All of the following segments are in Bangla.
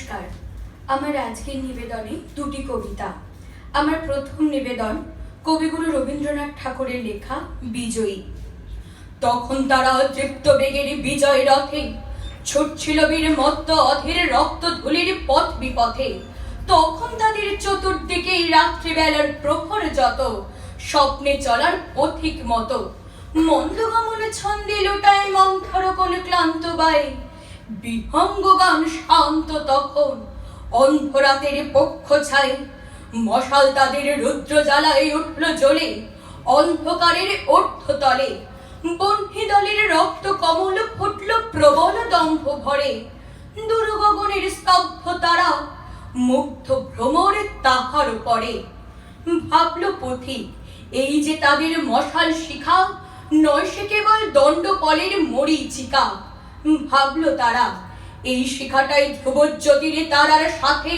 নমস্কার। আমার আজকের নিবেদনে দুটি কবিতা। আমার প্রথম নিবেদন কবিগুরু রবীন্দ্রনাথ ঠাকুরের লেখা বিজয়ী। তখন তারা তৃপ্ত বেগের বিজয় রথে ছুটছিল বীর মত্ত অধীর রক্ত ধুলির পথ বিপথে। তখন তাদের চতুর্দিকে রাত্রিবেলার প্রহর যত স্বপ্নে চলার পথিক মতো মন্দগমন ছন্দে লোটায় মন্থর কোন ক্লান্ত বায়ে বিহঙ্গ গান শান্ত তখন অন্ধরাতের পক্ষ ছায়। মশাল তাদের রুদ্র জ্বালায় উঠল জ্বলে অন্ধকারের ঊর্ধ্বতলে। বহ্নি দলের রক্ত কমল ফুটল প্রবল দম্ভ ভরে। দুর্গগণের স্তব্ধ তারা মুগ্ধ ভ্রমরে তাহার পরে। ভাবল পথিক, এই যে তাদের মশাল শিখা নয় সে কেবল দণ্ডপলের মরীচিকা। ভাবল তারা, এই শিখাটাই ধ্রুবজ্যোতির তারার সাথে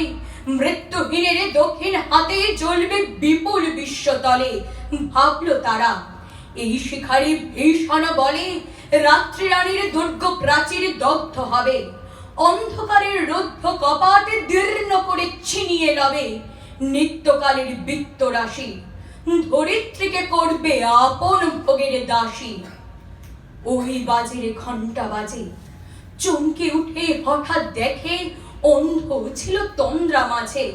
মৃত্যুহীনের দক্ষিণ হাতে জ্বলবে বিপুল বিশ্বতলে। ভাবল তারা, এই শিখারই ভীষণ বলে রাত্রি রানীর দুর্গ প্রাচীর দগ্ধ হবে। অন্ধকারের রুদ্ধ কপাটে দীর্ণ করে ছিনিয়ে লবে নিত্যকালের বৃত্ত রাশি। ধরিত্রীকে করবে আপন ভোগের দাসী। ওই বাজের ঘণ্টা বাজে, চমকে উঠে হঠাৎ দেখে অন্ধ ছিল তন্দ্রা মাঝে।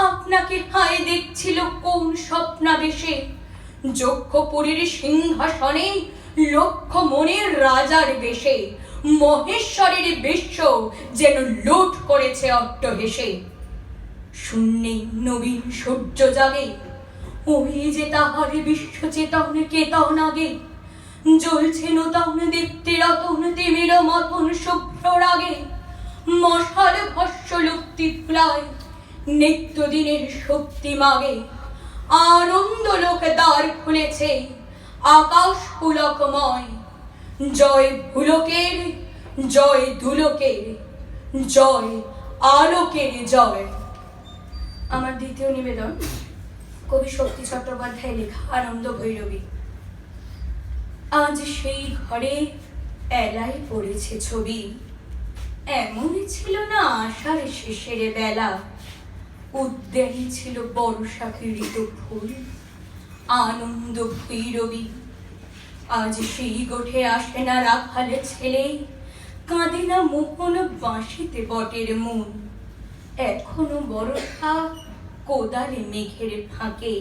আপনাকে হায় দেখছিল কোন স্বপ্নাবেশে যক্ষপুরীর সিংহাসনে লক্ষ মনের রাজার বেশে। মহেশ্বরের বিশ্ব যেন লুট করেছে অট্ট হেসে। শূন্যে নবীন সূর্য জাগে, ওই যে তাহার বিশ্ব চেতন কেতন আগে। জ্বলছে নূতন দীপ্তি রতন তিমির মতন শুভ্র রাগে। মশাল ভস্য লুপ্তি ফুলায় নিত্যদিনের শক্তি মাগে। আনন্দ লোক দ্বার খুলেছে আকাশ পুলকময়। জয় ভুলকের, জয় দুলকের, জয় আলোকের জয়। আমার দ্বিতীয় নিবেদন কবি শক্তি চট্টোপাধ্যায় লেখা আনন্দ ভৈরবী। আজ সেই ঘরে এলাই পড়েছে ছবি, এমনই ছিল না আষাঢ় শেষের বেলা। উদ্যানে ছিল বর্ষা পীড়িত ফুল, আনন্দ ভৈরবী। আজ সেই গোঠে আসে না রাখাল ছেলে, কাঁদে না মোহন বাঁশিতে বটের মন। এখনো বর্ষা কোদালে মেঘের ফাঁকে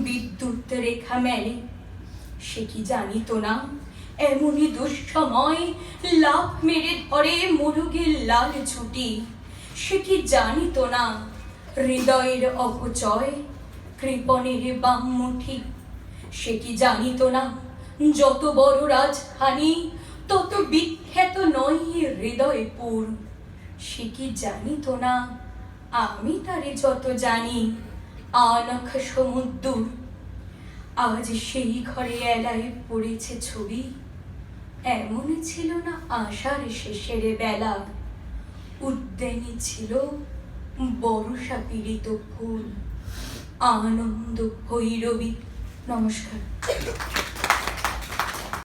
বিদ্যুৎ রেখা মেলে। সে কি জানিত না এমনই দুঃসময় লাফ মেরে ধরে মুরুগের লাল ছুটি। সে কি জানিত না হৃদয়ের অপচয় কৃপণের বাম মুঠি। সে কি জানিত না যত বড় রাজধানী তত বিখ্যাত নয় হৃদয়পুর। সে কি জানিত না আমি তারে যত জানি আনখ সমুদ্র। আজ সেই ঘরে এলাই পড়েছে ছবি, এমন ছিল না আষাঢ় শেষের বেলা। উদ্যানে ছিল বর্ষা পীড়িত ফুল, আনন্দ ভৈরবী। নমস্কার।